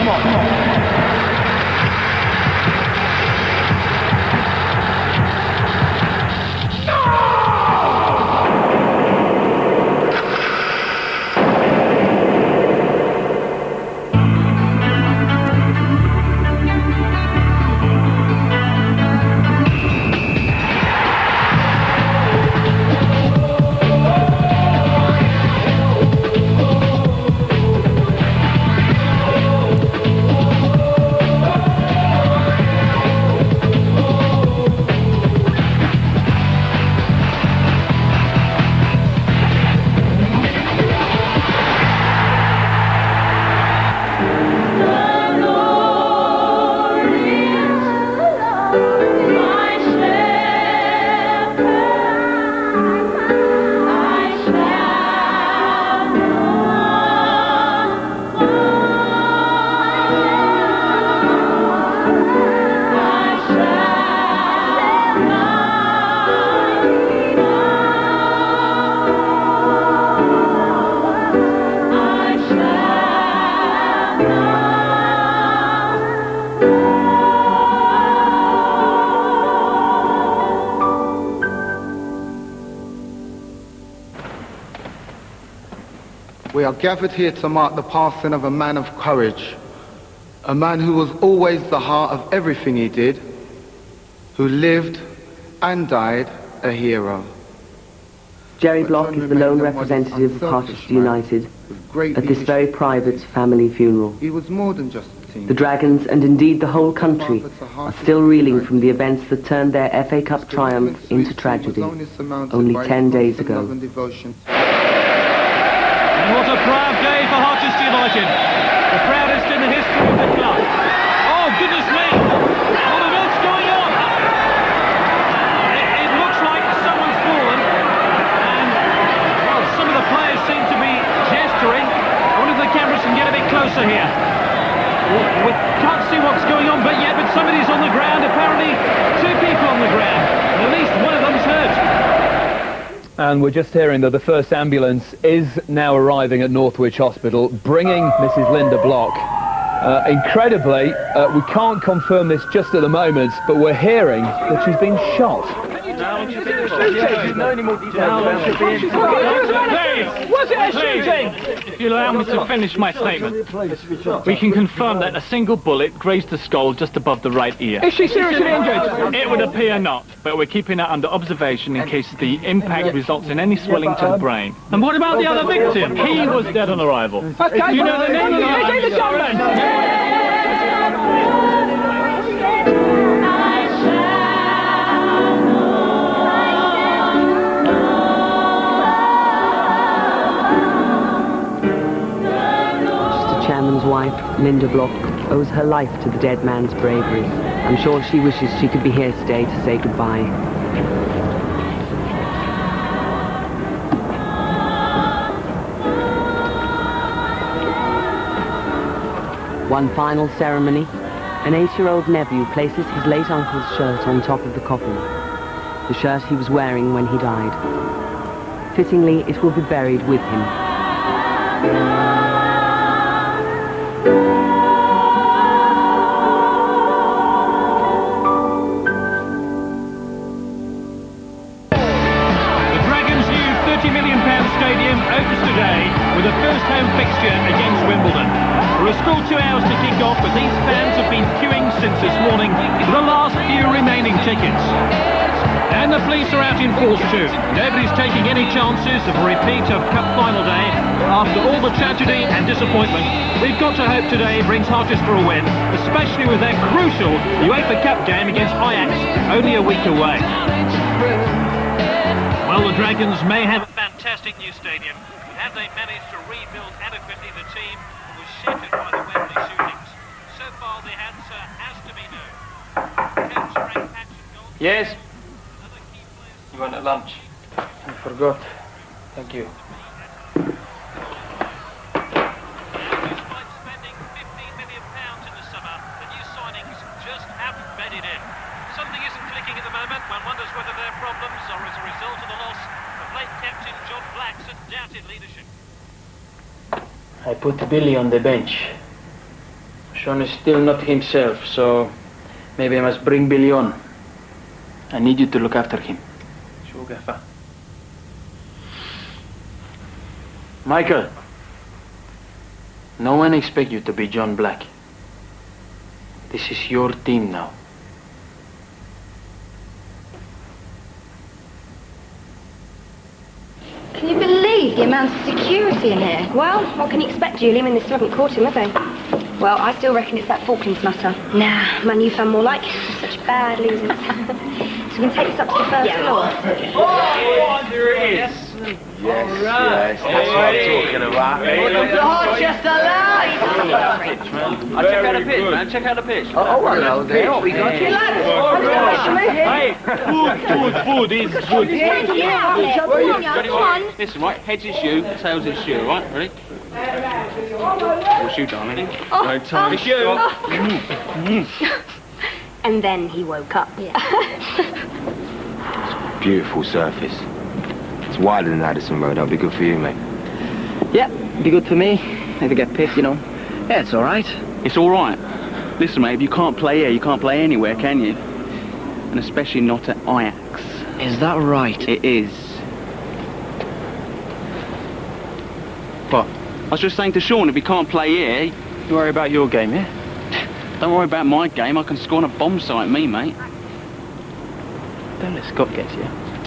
Come on, come on. We are gathered here to mark the passing of a man of courage, a man who was always the heart of everything he did, who lived and died a hero. Jerry Block is the lone representative of Harchester United at this very private family funeral. He was more than just a team. The Dragons, and indeed the whole country, are still reeling from the events that turned their FA Cup triumph into tragedy only 10 days ago. And what a proud day for Harchester United. The proudest in the history of the club. Oh, goodness me! What on earth's going on? It looks like someone's fallen. And, well, some of the players seem to be gesturing. I wonder if the cameras can get a bit closer here. We can't see what's going on but somebody's on the ground. Apparently, two people on the ground. At least one of them's hurt. And we're just hearing that the first ambulance is now arriving at Northwich Hospital, bringing Mrs. Linda Block. Incredibly, we can't confirm this just at the moment, but we're hearing that she's been shot. Was it a shooting? If you allow me to finish my statement, we can confirm that a single bullet grazed the skull just above the right ear. Is she seriously injured? It would appear not, but we're keeping her under observation in case the impact results in any swelling to the brain. And what about the other victim? He was dead on arrival. Okay. Do you know the name of the Chairman's wife, Linda Block, owes her life to the dead man's bravery. I'm sure she wishes she could be here today to say goodbye. One final ceremony. An 8-year-old nephew places his late uncle's shirt on top of the coffin. The shirt he was wearing when he died. Fittingly, it will be buried with him. With a first home fixture against Wimbledon. For a school 2 hours to kick off, but these fans have been queuing since this morning for the last few remaining tickets. And the police are out in force too. Nobody's taking any chances of a repeat of Cup final day. After all the tragedy and disappointment, we've got to hope today brings Harchester a win, especially with their crucial UEFA Cup game against Ajax only a week away. Well, the Dragons may have a fantastic new stadium. Have they managed to rebuild adequately the team that was shattered by the Wembley shootings? So far, the answer has to be no. Coach Frank Patchen goal. Yes? You went at lunch? I forgot. Thank you. Despite spending £15 million in the summer, the new signings just haven't bedded in. Something isn't clicking at the moment. One wonders whether their problems are as a result of the loss of late captain John Black's undoubted leadership. I put Billy on the bench. Sean is still not himself, so maybe I must bring Billy on. I need you to look after him. Sure, Gaffer. Michael, no one expects you to be John Black. This is your team now. Can you believe the amount of security in here? Well, what can you expect, Julie? I mean, they still haven't caught him, have they? Well, I still reckon it's that Falklands matter. Nah, man, you found more like such bad losers. So we can take this up to the first floor. Oh, there it is. Yes, that's what I'm talking about. Welcome to Harchester, lads! I'll check out the pitch, man. Check out the pitch. Oh, hello there. We got you, Hey, food is good. Listen, right, head's is you, tail's is you, right? Ready? What's you, darling? No time. It's you. And then he woke up. Beautiful surface. It's wider than Addison Road. That'll be good for you, mate. Yeah, be good for me. Never get pissed, you know. Yeah, it's all right. It's all right. Listen, mate, if you can't play here, you can't play anywhere, can you? And especially not at Ajax. Is that right? It is. What? I was just saying to Sean, if he can't play here, you worry about your game, yeah? Don't worry about my game. I can score on a bomb site, me, mate. Don't let Scott get you.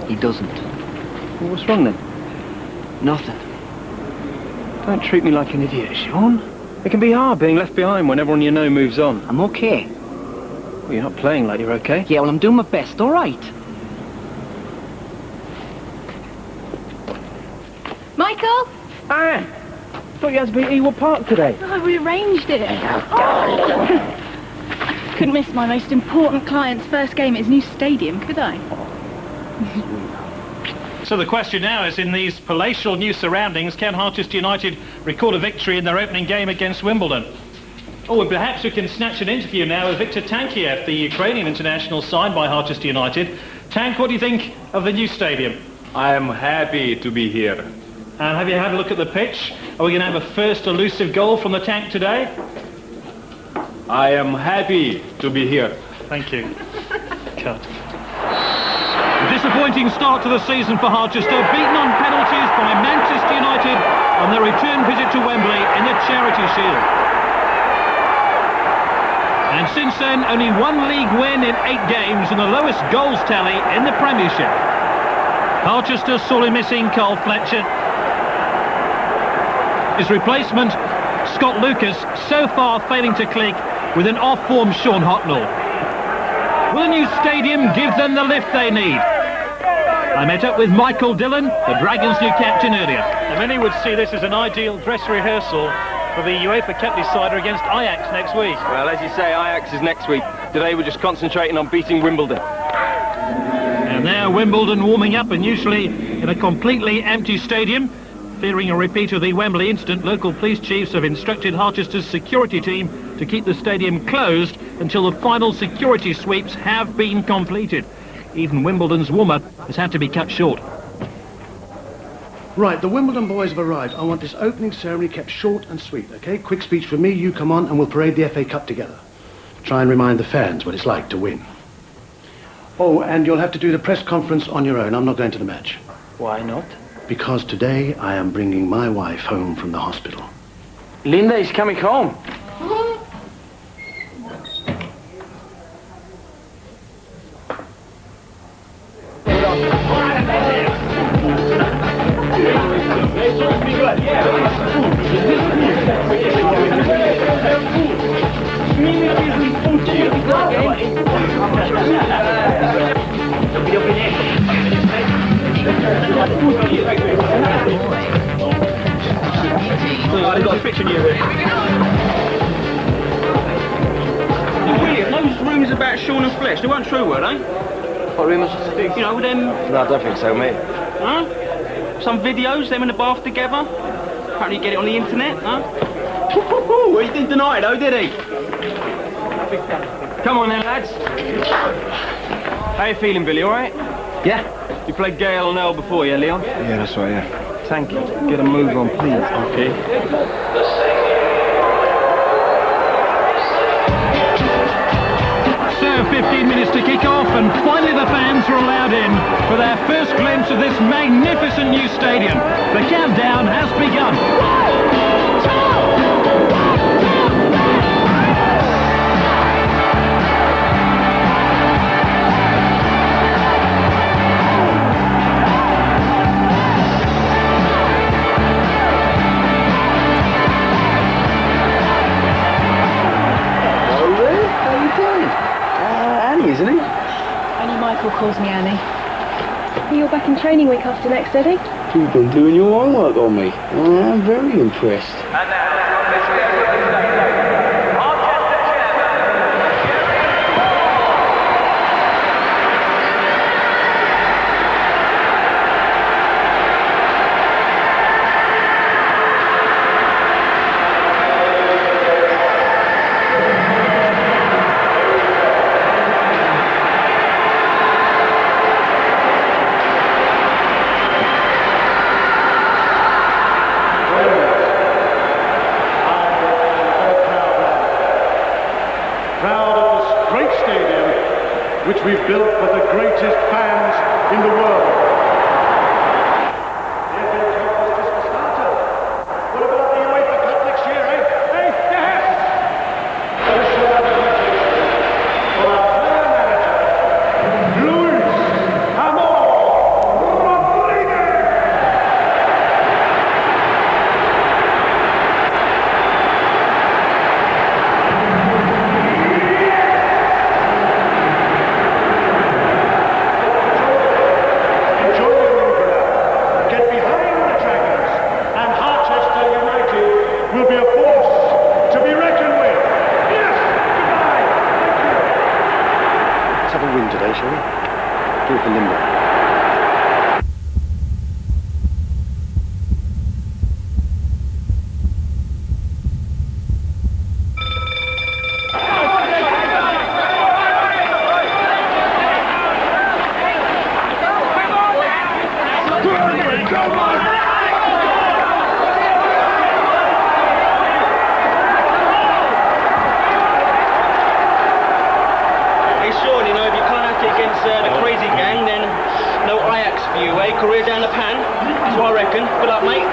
He doesn't. Well, what's wrong then? Nothing. Don't treat me like an idiot, Sean. It can be hard being left behind when everyone you know moves on. I'm okay. Well, you're not playing like you're okay. Yeah, well, I'm doing my best, all right. Michael? Ah! Thought you had to be at Ewood Park today. Oh, we arranged it. Couldn't miss my most important client's first game at his new stadium, could I? So the question now is, in these palatial new surroundings, can Harchester United record a victory in their opening game against Wimbledon? Oh, and perhaps we can snatch an interview now with Viktor Tankiev, the Ukrainian international signed by Harchester United. Tank, what do you think of the new stadium? I am happy to be here. And have you had a look at the pitch? Are we going to have a first elusive goal from the Tank today? I am happy to be here. Thank you. Cut. A disappointing start to the season for Harchester, beaten on penalties by Manchester United on their return visit to Wembley in the Charity Shield. And since then, only one league win in 8 games and the lowest goals tally in the Premiership. Harchester sorely missing Carl Fletcher. His replacement, Scott Lucas, so far failing to click with an off-form Sean Hocknell. Will a new stadium give them the lift they need? I met up with Michael Dillon, the Dragons' new captain, earlier. And many would see this as an ideal dress rehearsal for the UEFA Cup decider against Ajax next week. Well, as you say, Ajax is next week. Today we're just concentrating on beating Wimbledon. And now Wimbledon warming up, and usually in a completely empty stadium. Fearing a repeat of the Wembley incident, local police chiefs have instructed Harchester's security team to keep the stadium closed until the final security sweeps have been completed. Even Wimbledon's warm-up has had to be cut short. Right, the Wimbledon boys have arrived. I want this opening ceremony kept short and sweet, okay? Quick speech from me, you come on and we'll parade the FA Cup together. Try and remind the fans what it's like to win. Oh, and you'll have to do the press conference on your own. I'm not going to the match. Why not? Because today I am bringing my wife home from the hospital. Linda is coming home. I've got a picture of you here. William, those rumours about Sean and Fletch, they weren't true, were they? What rumours? You know, with them... No, I don't think so, mate. Huh? Some videos, them in the bath together. Apparently you get it on the internet, huh? Well, he didn't deny it though, did he? Come on then, lads. How you feeling, Billy, all right? Yeah. You played Gale and L before, yeah, Leon? Yeah, that's right, yeah. Thank you. Get a move on, please. Okay. so 15 minutes to kick off, and finally the fans are allowed in for their first glimpse of this magnificent new stadium. The countdown has begun. Isn't he? Only Michael calls me Annie. You're back in training week after next, Eddie? You've been doing your homework on me. I'm very impressed. Which we've built for the greatest fans in the world. The FA Cup has just started. What about the UEFA Cup next year, eh? Hey, yes! For our player manager, Luis Amor Rodriguez! Will be a force to be reckoned with. Yes, goodbye. Let's have a win today, shall we? Do it for Linda. Career down the pan, that's what I reckon. Good luck, mate.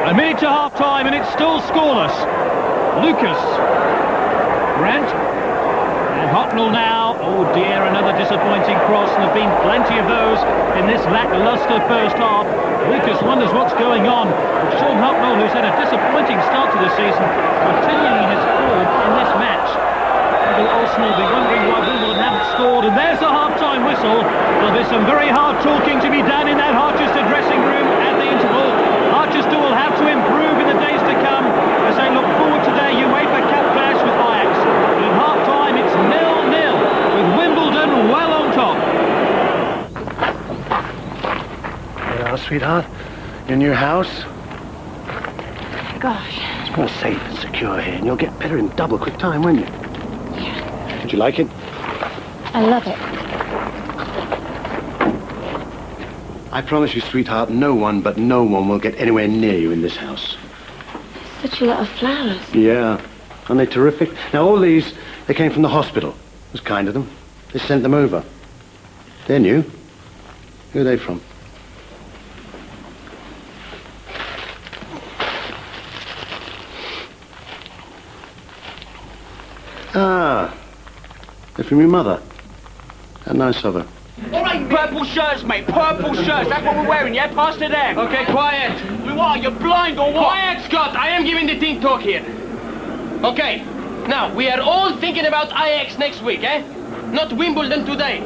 A minute to half-time and it's still scoreless. Lucas. Grant. And Hocknell now. Oh dear, another disappointing cross, and there have been plenty of those in this lacklustre first half. Lucas wonders what's going on. Sean Hocknell, who's had a disappointing start to the season, continuing his form in this match. Will Arsenal be wondering why Wimbledon haven't scored, and there's the half-time whistle. There'll be some very hard talking to be done in that Harchester dressing room at the interval. Harchester will have to improve in the days to come as they look forward to their UEFA Cup clash with Ajax. In half-time, it's 0-0 with Wimbledon well on top. There you are, sweetheart. Your new house. Gosh. It's more safe and secure here, and you'll get better in double quick time, won't you? Yeah. Did you like it? I love it. I promise you, sweetheart, no one will get anywhere near you in this house. Such a lot of flowers. Yeah. Aren't they terrific? Now, all these, they came from the hospital. It was kind of them. They sent them over. They're new. Who are they from? Ah. They're from your mother. How nice of her. All right, purple shirts, mate. Purple shirts. That's what we're wearing, yeah? Pass to them. Okay, quiet. What? You're blind or what? Quiet, Scott. I am giving the team talk here. Okay. Now, we are all thinking about Ajax next week, eh? Not Wimbledon today.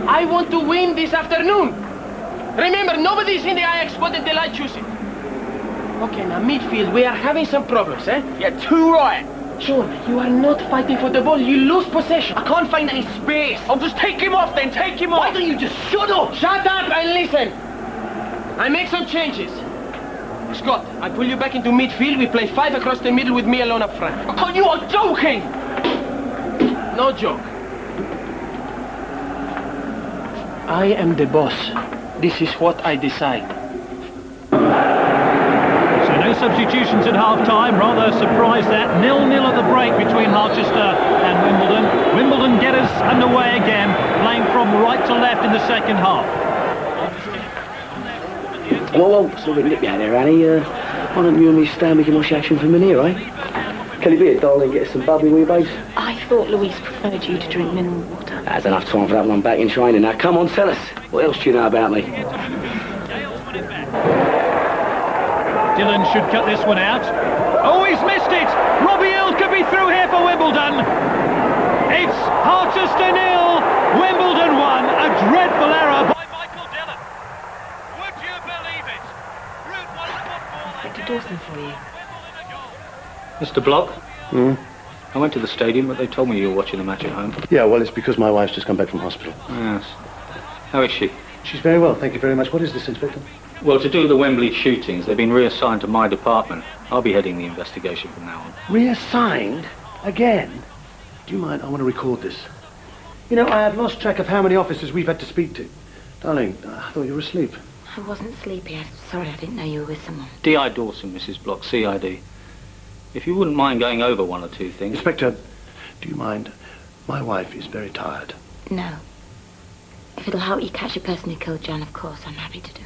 I want to win this afternoon. Remember, nobody's in the Ajax squad until I choose it. Okay, now midfield, we are having some problems, eh? Yeah, too right. Sean, you are not fighting for the ball. You lose possession. I can't find any space. I'll just take him off then, take him off. Why don't you just shut up? Shut up and listen. I make some changes. Scott, I pull you back into midfield. We play 5 across the middle with me alone up front. Oh, you are joking! No joke. I am the boss. This is what I decide. So no substitutions at half-time. Rather surprised that 0-0 at the break between Harchester and Wimbledon. Wimbledon get us underway again, playing from right to left in the second half. Well, it's a little bit nippy out there, Annie. Why don't you and me stand, we can watch action from in here, eh? Can you be it, darling? Get some bubbly, will you, babes? I thought Louise preferred you to drink mineral water. That's enough time for that when I'm back in training. Now, come on, tell us. What else do you know about me? Dylan should cut this one out. Oh, he's missed it! Robbie Hill could be through here for Wimbledon. It's Harchester 0, Wimbledon 1. A dreadful error by Michael Dylan. Would you believe it? Route 1 football. Dr. Dawson for you. Mr. Block? I went to the stadium, but they told me you were watching the match at home. Yeah, well, it's because my wife's just come back from hospital. Yes. How is she? She's very well, thank you very much. What is this, Inspector? Well, to do the Wembley shootings, they've been reassigned to my department. I'll be heading the investigation from now on. Reassigned? Again? Do you mind? I want to record this. You know, I have lost track of how many officers we've had to speak to. Darling, I thought you were asleep. I wasn't sleepy. I'm sorry, I didn't know you were with someone. D.I. Dawson, Mrs. Block, CID. If you wouldn't mind going over one or two things... Inspector, do you mind? My wife is very tired. No. If it'll help you catch the person who killed John, of course, I'm happy to do it.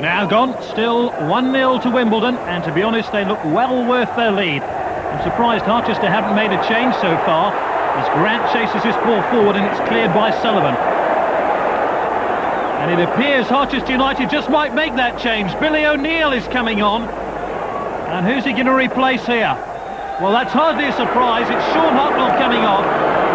Now gone, still 1-0 to Wimbledon, and to be honest, they look well worth their lead. I'm surprised Harchester haven't made a change so far, as Grant chases his ball forward and it's cleared by Sullivan. And it appears Harchester United just might make that change. Billy O'Neill is coming on. And who's he going to replace here? Well, that's hardly a surprise. It's Sean Hartnell coming off.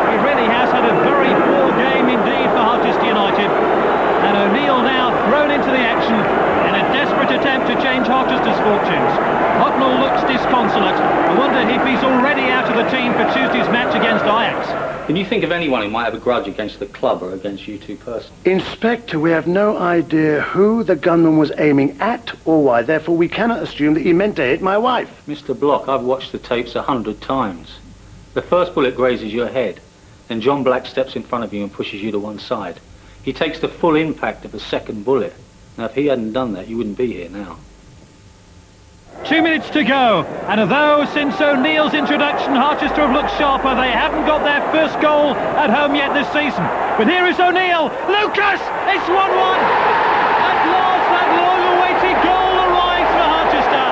He really has had a very poor game indeed for Harchester United. And O'Neill now thrown into the action in a desperate attempt to change Harchester's fortunes. Hartnell looks disconsolate. I wonder if he's already out of the team for Tuesday's match against Ajax. Can you think of anyone who might have a grudge against the club or against you two personally? Inspector, we have no idea who the gunman was aiming at or why. Therefore, we cannot assume that he meant to hit my wife. Mr. Block, I've watched the tapes 100 times. The first bullet grazes your head. Then John Black steps in front of you and pushes you to one side. He takes the full impact of the second bullet. Now, if he hadn't done that, you wouldn't be here now. 2 minutes to go, and although since O'Neill's introduction Harchester have looked sharper, they haven't got their first goal at home yet this season. But here is O'Neill. Lucas! It's 1-1! At last, that long-awaited goal arrives for Harchester,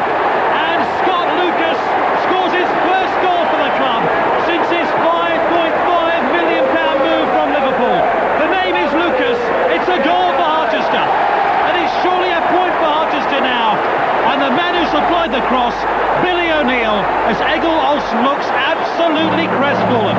and Scott Lucas scores his first goal for the club since his £5.5 million move from Liverpool. The name is Lucas. It's a goal for Harchester, and it's surely a point for Harchester now. And the man who supplied the cross, Billy O'Neill, as Egil Olsen looks absolutely crestfallen.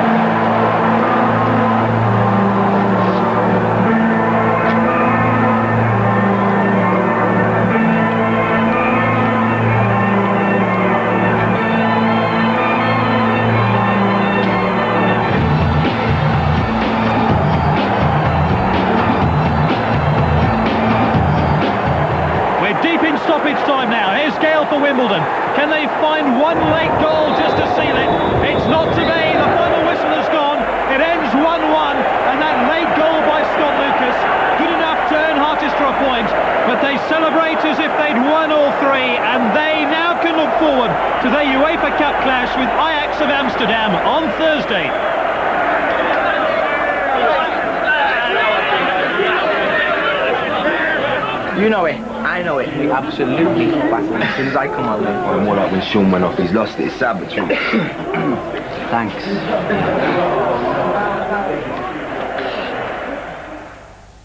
Stoppage time now. Here's Gale for Wimbledon. Can they find one late goal just to seal it? It's not to be. The final whistle has gone. It ends 1-1, and that late goal by Scott Lucas, good enough to earn Harchester a point, but they celebrate as if they'd won all three, and they now can look forward to their UEFA Cup clash with Ajax of Amsterdam on Thursday. You know it. I know it. We absolutely battle as soon as I come on. Or more like when Sean went off, he's lost it, it's sabotage. Thanks.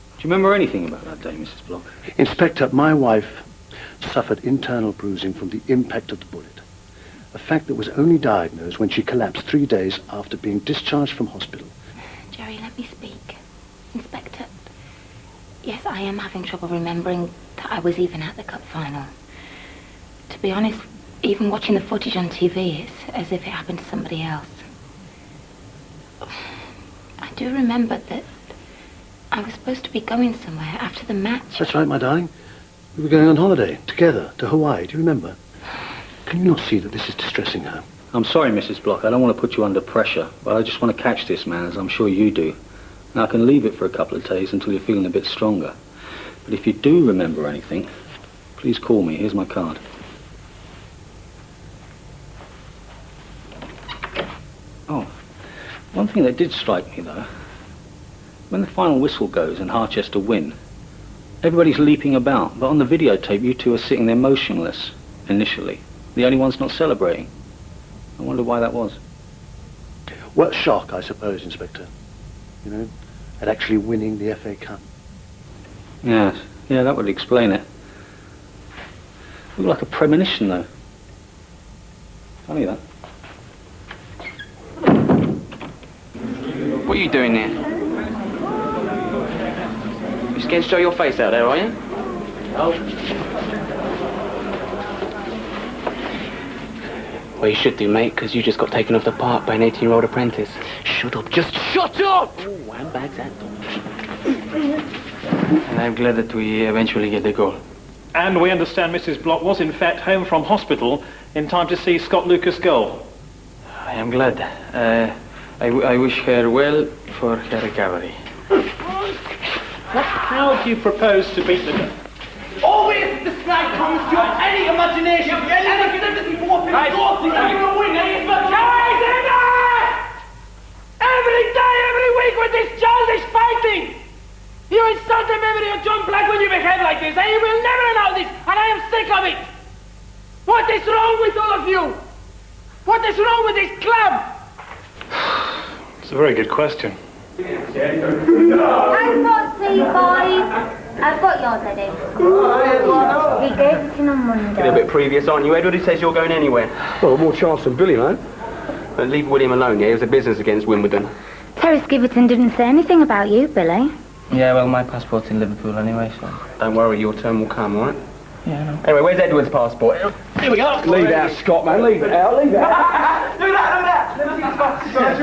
Do you remember anything about that day, Mrs. Block? Inspector, my wife suffered internal bruising from the impact of the bullet. A fact that was only diagnosed when she collapsed 3 days after being discharged from hospital. Jerry, let me speak. Inspector, yes, I am having trouble remembering that I was even at the cup final. To be honest, even watching the footage on TV, it's as if it happened to somebody else. I do remember that I was supposed to be going somewhere after the match. That's right, my darling. We were going on holiday, together, to Hawaii. Do you remember? Can you not see that this is distressing her? I'm sorry, Mrs. Block. I don't want to put you under pressure, but I just want to catch this man, as I'm sure you do. Now, I can leave it for a couple of days until you're feeling a bit stronger. But if you do remember anything, please call me. Here's my card. Oh, one thing that did strike me, though, when the final whistle goes and Harchester win, everybody's leaping about, but on the videotape, you two are sitting there motionless, initially. The only ones not celebrating. I wonder why that was. Well, shock, I suppose, Inspector. You know, at actually winning the FA Cup. Yes, yeah, that would explain it. Looked like a premonition, though. Funny, that. What are you doing there? You scared to show your face out there, are you? Well, you should do, mate, because you just got taken off the park by an 18-year-old apprentice. Shut up, just shut up! Oh, handbag's that door. And I'm glad that we eventually get the goal. And we understand Mrs. Block was in fact home from hospital in time to see Scott Lucas' goal. I am glad. I wish her well for her recovery. How do you propose to beat the... Always the sky comes to your any imagination. Any sympathy for what people thought you're going to win, eh? But every day, every week with this childish fighting! You insult the memory of John Black when you behave like this, and you will never allow this, and I am sick of it! What is wrong with all of you? What is wrong with this club? It's a very good question. I've got C5. I've got yours, Eddie. He gave it in on Monday. Get a bit previous, aren't you, Edward? He says you're going anywhere. Well, more chance than Billy, man. But leave William alone, yeah? It was a business against Wimbledon. Terry Skiverton didn't say anything about you, Billy. Yeah, well, my passport's in Liverpool anyway, so... Don't worry, your turn will come, all right? Yeah, I know. Anyway, where's Edward's passport? Here we go. Leave it out, Scott, man. Leave it out. Leave it out. Do that. Let me see the passport.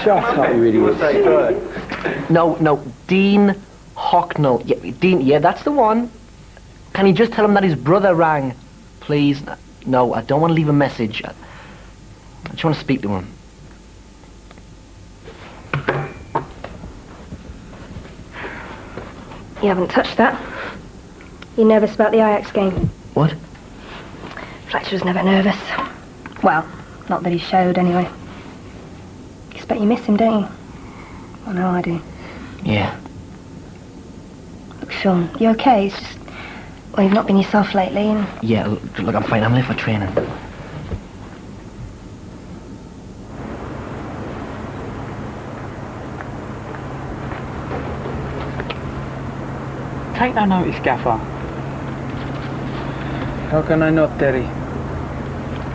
Shut up, you idiot. No, Dean Hocknell. Yeah, Dean, yeah, that's the one. Can you just tell him that his brother rang? Please? No, I don't want to leave a message. I just want to speak to him. You haven't touched that. You're nervous about the Ajax game? What? Fletcher was never nervous. Well, not that he showed, anyway. Expect you miss him, don't you? I know I do. Yeah. Look, Sean, you okay? It's just... Well, you've not been yourself lately, and... Yeah, look, I'm fine. I'm late for training. Take no notice, Gaffer. How can I not, Terry?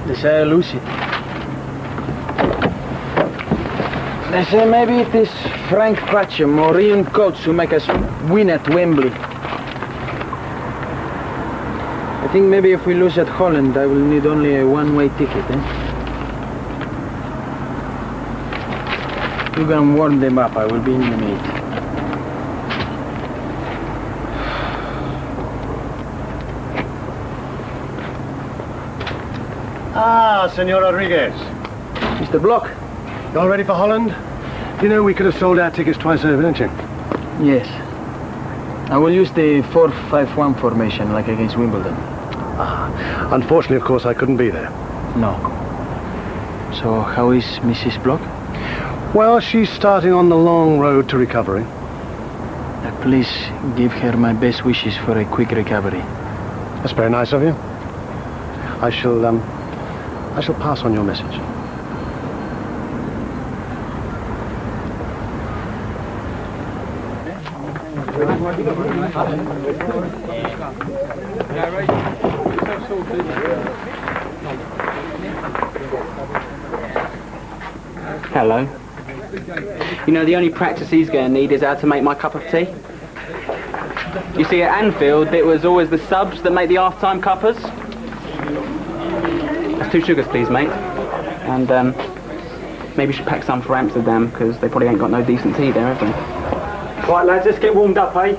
They say I lose it. They say maybe it is Frank Cratcham or Ian Coates who make us win at Wembley. I think maybe if we lose at Holland, I will need only a one-way ticket, eh? You can warm them up, I will be in a minute. Ah, Senor Rodriguez. Mr. Block. You all ready for Holland? You know we could have sold our tickets twice over, don't you? Yes. I will use the 4-5-1 formation like against Wimbledon. Ah, unfortunately, of course, I couldn't be there. No. So how is Mrs. Block? Well, she's starting on the long road to recovery. Please give her my best wishes for a quick recovery. That's very nice of you. I shall pass on your message. Hello. You know, the only practice he's going to need is how to make my cup of tea. You see, at Anfield, it was always the subs that make the half-time cuppers. That's 2 sugars, please, mate. And, maybe you should pack some for Amsterdam, because they probably ain't got no decent tea there, have they? Right, lads, let's get warmed up, eh?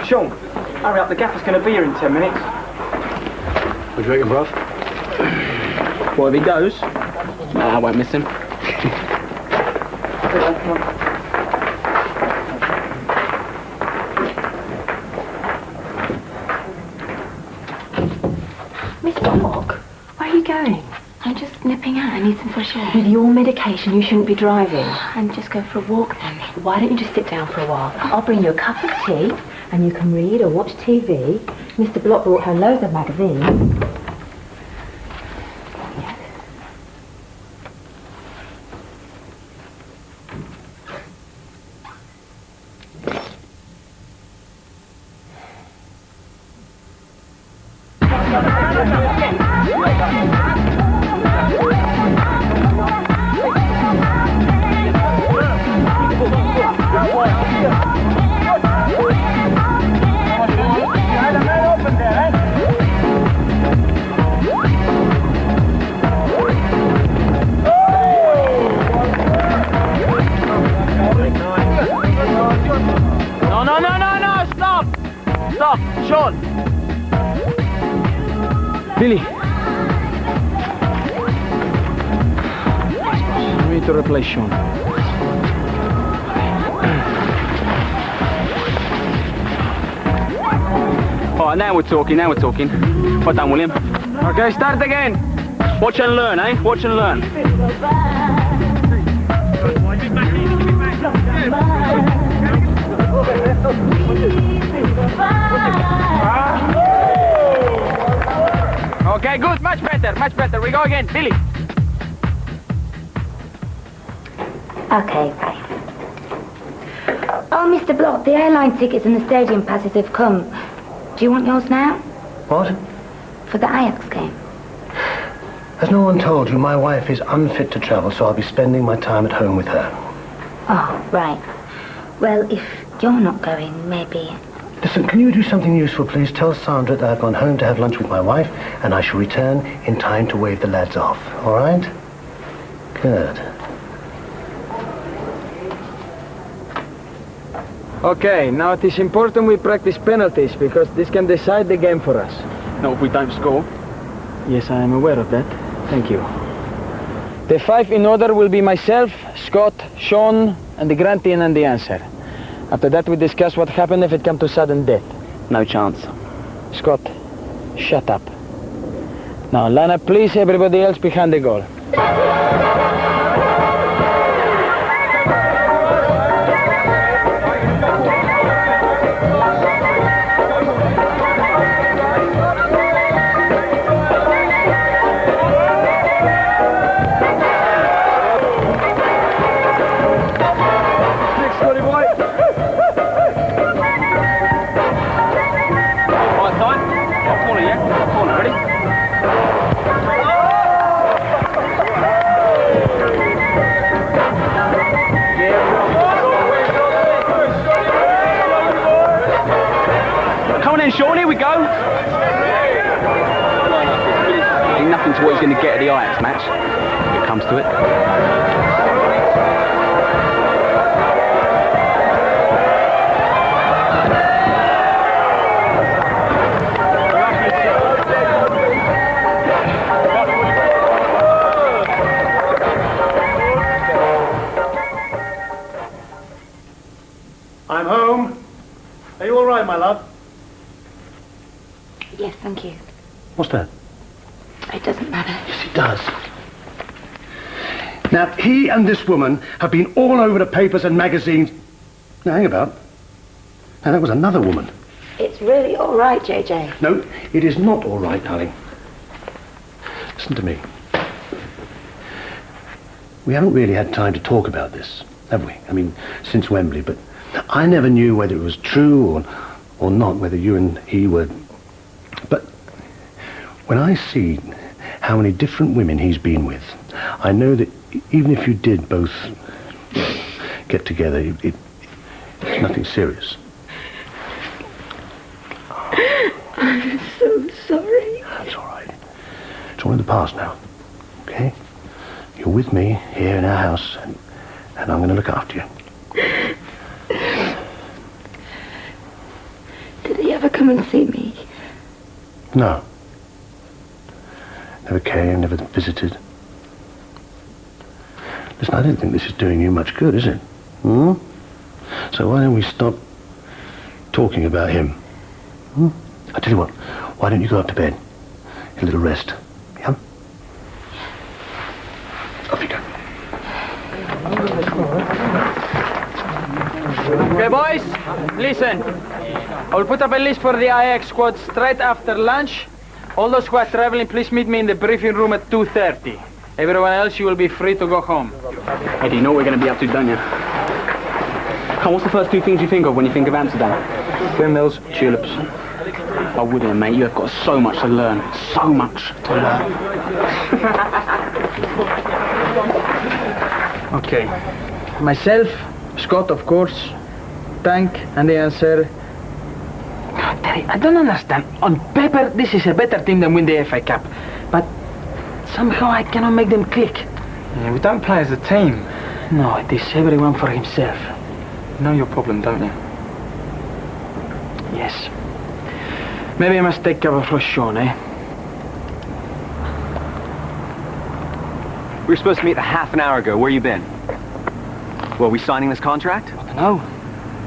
Sean, hurry up, the gaffer's going to be here in 10 minutes. What do you reckon, bruv? Well, if he goes, I won't miss him. Miss Block, where are you going? I'm just nipping out. I need some fresh air. With your medication, you shouldn't be driving. And just go for a walk then. Why don't you just sit down for a while? I'll bring you a cup of tea, and you can read or watch TV. Mr. Block brought her loads of magazines. Stop! Sean! Billy! We need to replace Sean. Alright, now we're talking. Well done, William. Okay, start again. Watch and learn, eh? Watch and learn. Okay, good. Much better. We go again. Billy. Okay, bye. Oh, Mr. Block, the airline tickets and the stadium passes have come. Do you want yours now? What? For the Ajax game. Has no one told you my wife is unfit to travel, so I'll be spending my time at home with her? Oh, right. Well, if you're not going, maybe... Listen, can you do something useful, please? Tell Sandra that I've gone home to have lunch with my wife, and I shall return in time to wave the lads off. All right? Good. Okay, now it is important we practice penalties, because this can decide the game for us. Not if we don't score. Yes, I am aware of that. Thank you. The 5 in order will be myself, Scott, Sean, and the Grantian and the answer. After that, we discuss what happened if it come to sudden death. No chance. Scott, shut up. Now, line up, please, everybody else behind the goal. Sean, here we go. Ain't nothing to what he's going to get at the Ajax match, if it comes to it. I'm home. Are you all right, my love? Yes, thank you. What's that? It doesn't matter. Yes, it does. Now, he and this woman have been all over the papers and magazines. Now, hang about. Now, that was another woman. It's really all right, JJ. No, it is not all right, darling. Listen to me. We haven't really had time to talk about this, have we? I mean, since Wembley, but I never knew whether it was true or not, whether you and he were... But when I see how many different women he's been with, I know that even if you did both get together. It's nothing serious. I'm so sorry. That's all right. It's all in the past now, okay? You're with me here in our house, and I'm going to look after you. Did he ever come and see me? No. Never came, never visited. Listen, I don't think this is doing you much good, is it? Hmm? So why don't we stop talking about him? Hmm? I tell you what, why don't you go up to bed? Get a little rest, yeah? Off you go. Okay, boys, listen. I'll put up a list for the IX squad straight after lunch. All those who are traveling, please meet me in the briefing room at 2:30. Everyone else, you will be free to go home. Eddie, you know what we're going to be up to, don't you? Come, what's the first two things you think of when you think of Amsterdam? Windmills, tulips. I wouldn't, mate. You have got so much to learn. So much to learn. Okay. Myself, Scott, of course, Tank, and the answer. God, Terry, I don't understand. On paper, this is a better team than win the FA Cup. But somehow I cannot make them click. Yeah, we don't play as a team. No, it is everyone for himself. You know your problem, don't you? Yes. Maybe I must take cover for Sean, eh? We were supposed to meet half an hour ago. Where you been? Well, we signing this contract? No.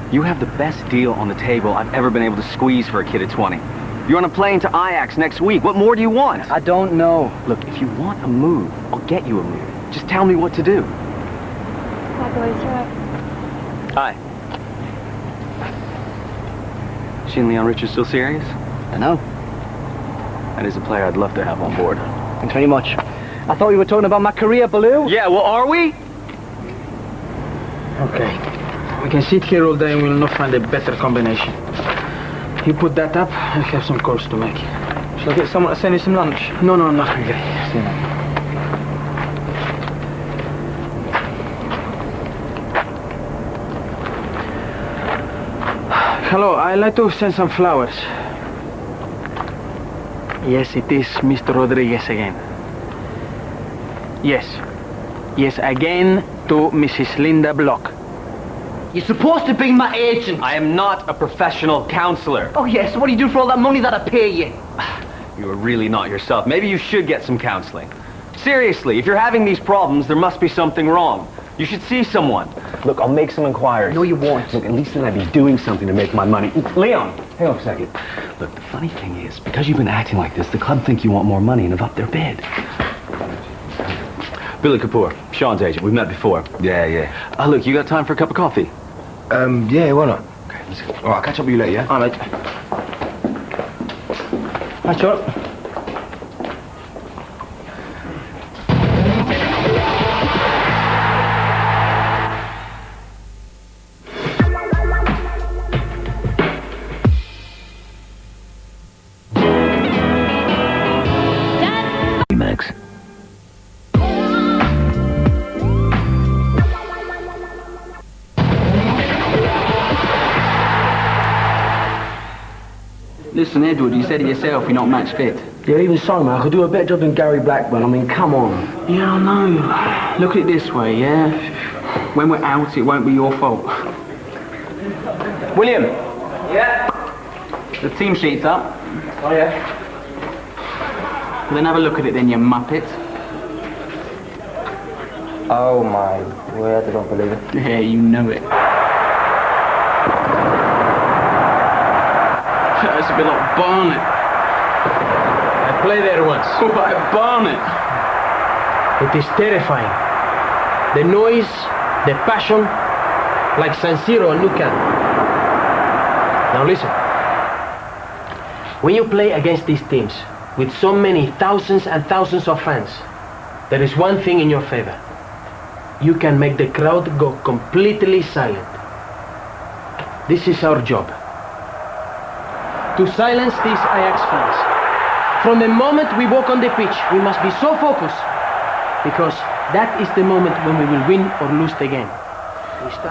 You have the best deal on the table I've ever been able to squeeze for a kid at 20. You're on a plane to Ajax next week. What more do you want? I don't know. Look, if you want a move, I'll get you a move. Just tell me what to do. Hi, boys, right? Hi. She and Leon Richards still serious? I know. That is a player I'd love to have on board. Thanks very much. I thought you were talking about my career, Baloo. Yeah, well, are we? Okay. We can sit here all day and we'll not find a better combination. You put that up, I have some calls to make. Shall I get someone to send you some lunch? No, I'm not hungry. See you later. Hello, I'd like to send some flowers. Yes, it is Mr. Rodriguez again. Yes. Yes, again to Mrs. Linda Block. You're supposed to be my agent. I am not a professional counselor. Oh, yes, so what do you do for all that money that I pay you? You are really not yourself. Maybe you should get some counseling. Seriously, if you're having these problems, there must be something wrong. You should see someone. Look, I'll make some inquiries. No, you won't. Look, at least then I'd be doing something to make my money. Leon, hang on a second. Look, the funny thing is, because you've been acting like this, the club think you want more money and have upped their bid. Billy Kapoor, Sean's agent. We've met before. Yeah. Look, you got time for a cup of coffee? Yeah, why not? Okay, let's go. All right, I'll catch up with you later, yeah? All right. Hi, Sean. Max. Listen, Edward, you said it yourself, you're not match fit. Yeah, even so, man, I could do a better job than Gary Blackburn. I mean, come on. Yeah, I know. Look at it this way, yeah? When we're out, it won't be your fault. William. Yeah? The team sheet's up. Oh, yeah? Well, then have a look at it then, you muppet. Oh, my word, I don't believe it. Yeah, you know it. That's a bit like Barnet. I played there once. Like Barnet. It is terrifying. The noise, the passion, like San Siro and Nou Camp. Now listen. When you play against these teams, with so many thousands and thousands of fans, there is one thing in your favor. You can make the crowd go completely silent. This is our job. To silence these Ajax fans. From the moment we walk on the pitch, we must be so focused, because that is the moment when we will win or lose the game.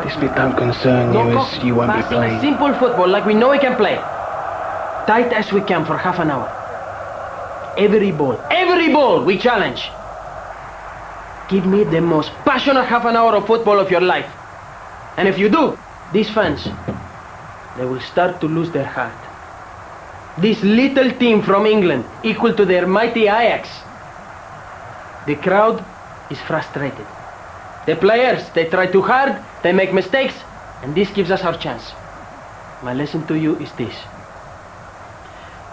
This bit don't concern you as you won't be Passing playing. simple football like we know we can play. Tight as we can for half an hour. Every ball we challenge. Give me the most passionate half an hour of football of your life. And if you do, these fans, they will start to lose their heart. This little team from England, equal to their mighty Ajax. The crowd is frustrated. The players, they try too hard, they make mistakes, and this gives us our chance. My lesson to you is this.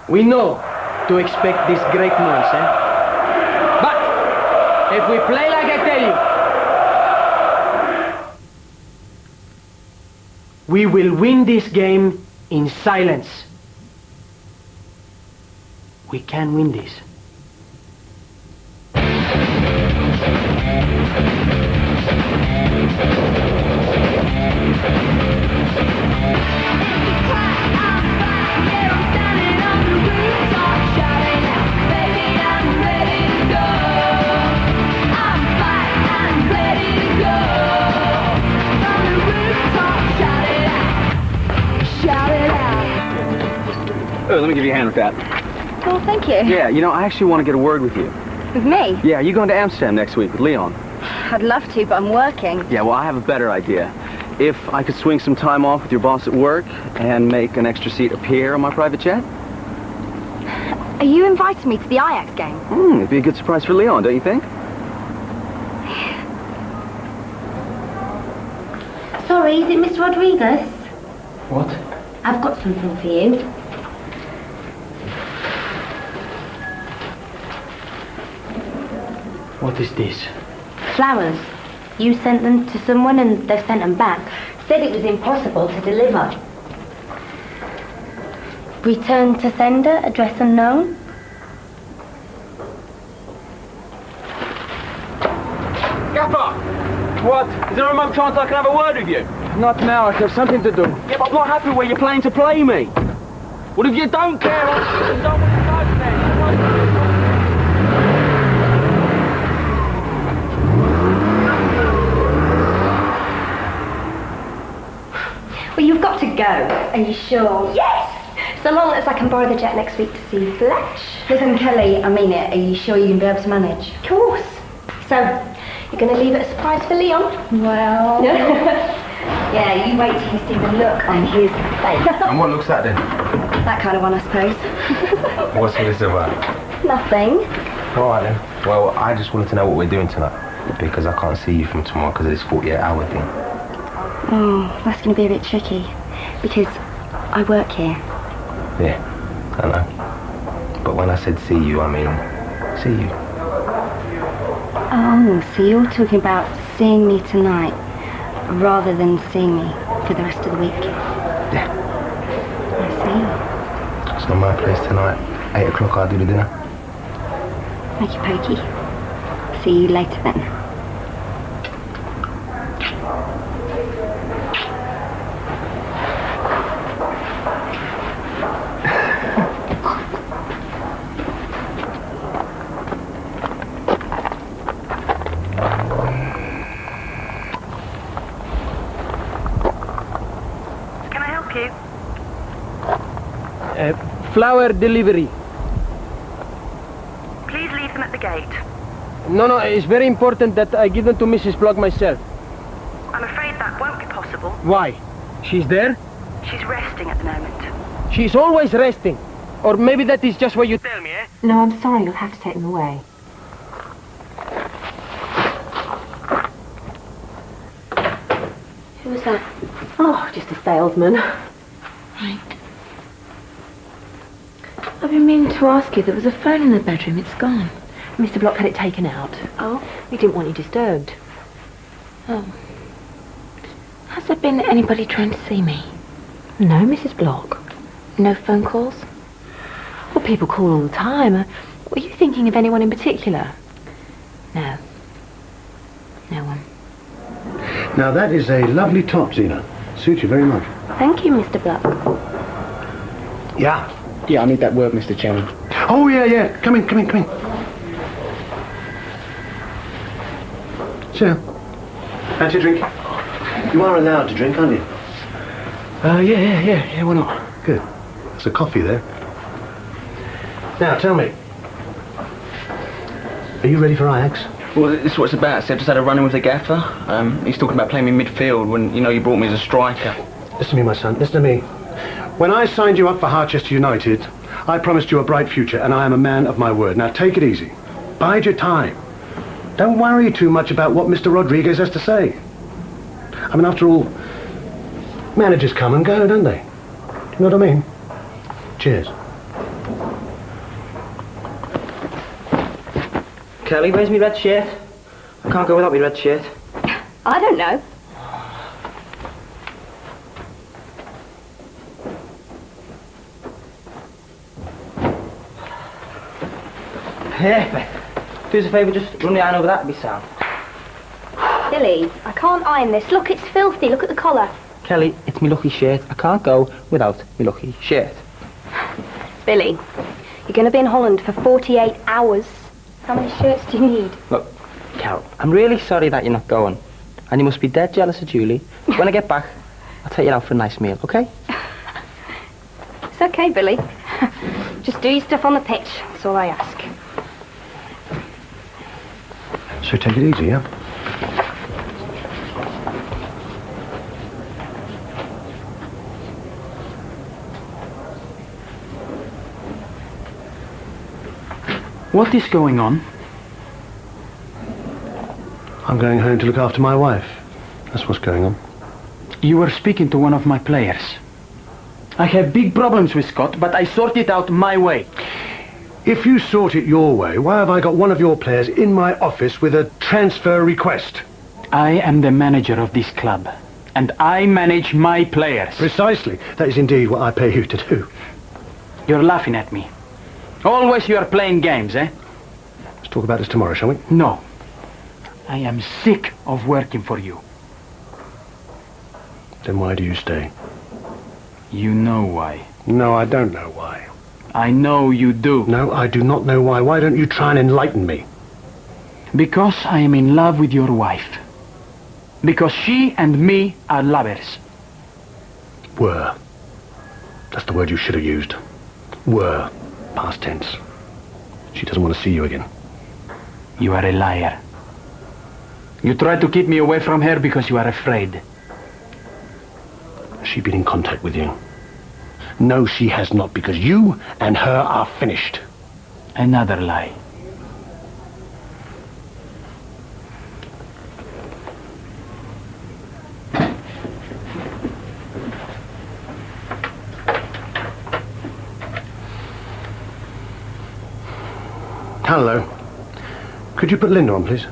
We know to expect this great noise, eh? But if we play like I tell you, we will win this game in silence. We can win this. Oh, let me give you a hand with that. Oh, thank you. Yeah, you know, I actually want to get a word with you. With me? Yeah, you going to Amsterdam next week with Leon? I'd love to, but I'm working. Yeah, well, I have a better idea. If I could swing some time off with your boss at work and make an extra seat appear on my private jet? Are you inviting me to the Ajax game? It'd be a good surprise for Leon, don't you think? Sorry, is it Miss Rodriguez? What? I've got something for you. What is this? Flowers. You sent them to someone and they've sent them back. Said it was impossible to deliver. Return to sender, address unknown. Gaffer! What? Is there a moment chance I can have a word with you? Not now, I have something to do. Yeah, but I'm not happy where you're playing to play me. What if you don't care? I don't want to go then. Well, you've got to go. Are you sure? Yes! So long as I can borrow the jet next week to see Fletch. Listen, Kelly, I mean it. Are you sure you can be able to manage? Of course. So, you're going to leave it a surprise for Leon? Well... yeah, you wait till you see the look on his face. And what looks that then? That kind of one, I suppose. What's all this about? Nothing. All right then. Well, I just wanted to know what we're doing tonight. Because I can't see you from tomorrow because of this 48-hour thing. Oh, that's going to be a bit tricky. Because I work here. Yeah, I know. But when I said see you, I mean see you. Oh, so you're talking about seeing me tonight rather than seeing me for the rest of the week? Yeah. I see. So my place tonight, 8 o'clock I'll do the dinner. Okey pokey. See you later then. Flower delivery. Please leave them at the gate. No, it's very important that I give them to Mrs. Block myself. I'm afraid that won't be possible. Why? She's there? She's resting at the moment. She's always resting. Or maybe that is just what you tell me, eh? No, I'm sorry, you'll have to take them away. Who was that? Oh, just a salesman. Right. I've been meaning to ask you, there was a phone in the bedroom, it's gone. Mr. Block had it taken out. Oh? He didn't want you disturbed. Oh. Has there been anybody trying to see me? No, Mrs. Block. No phone calls? Well, people call all the time. Were you thinking of anyone in particular? No. No one. Now that is a lovely top, Zena. Suits you very much. Thank you, Mr. Block. Yeah, I need that word, Mr. Chairman. Oh, yeah. Come in. Sit down. Fancy a drink? You are allowed to drink, aren't you? Yeah, why not? Good. There's a coffee there. Now, tell me. Are you ready for Ajax? Well, this is what it's about. So I just had a run-in with the gaffer. He's talking about playing me midfield when, you brought me as a striker. Listen to me, my son. Listen to me. When I signed you up for Harchester United, I promised you a bright future, and I am a man of my word. Now, take it easy. Bide your time. Don't worry too much about what Mr. Rodriguez has to say. I mean, after all, managers come and go, don't they? Do you know what I mean? Cheers. Kelly, where's my red shirt? I can't go without my red shirt. I don't know. Perfect. Do us a favour, just run the iron over that, it'll be sound. Billy, I can't iron this. Look, it's filthy. Look at the collar. Kelly, it's me lucky shirt. I can't go without me lucky shirt. Billy, you're going to be in Holland for 48 hours. How many shirts do you need? Look, Carol, I'm really sorry that you're not going. And you must be dead jealous of Julie. When I get back, I'll take you out for a nice meal, okay? It's okay, Billy. Just do your stuff on the pitch. That's all I ask. So take it easy, yeah? What is going on? I'm going home to look after my wife. That's what's going on. You were speaking to one of my players. I have big problems with Scott, but I sort it out my way. If you sort it your way, why have I got one of your players in my office with a transfer request? I am the manager of this club, and I manage my players. Precisely. That is indeed what I pay you to do. You're laughing at me. Always you are playing games, eh? Let's talk about this tomorrow, shall we? No. I am sick of working for you. Then why do you stay? You know why. No, I don't know why. I know you do. No, I do not know why. Why don't you try and enlighten me? Because I am in love with your wife. Because she and me are lovers. Were. That's the word you should have used. Were. Past tense. She doesn't want to see you again. You are a liar. You tried to keep me away from her because you are afraid. Has she been in contact with you? No, she has not, because you and her are finished. Another lie. Hello. Could you put Linda on, please?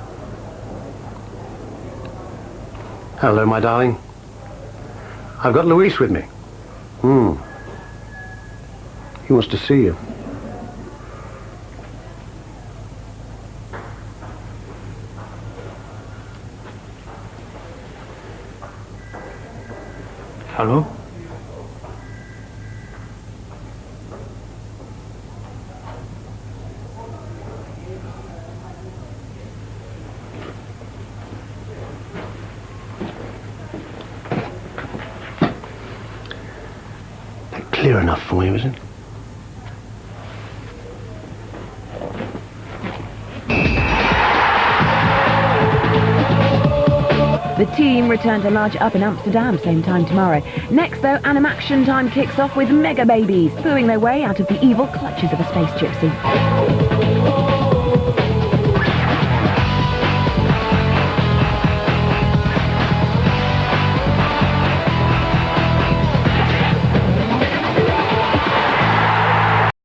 Hello, my darling. I've got Luis with me. He wants to see you. Hello? Clear enough for you, is it? The team return to Large Up in Amsterdam, same time tomorrow. Next, though, animation time kicks off with Mega Babies, pooing their way out of the evil clutches of a space gypsy.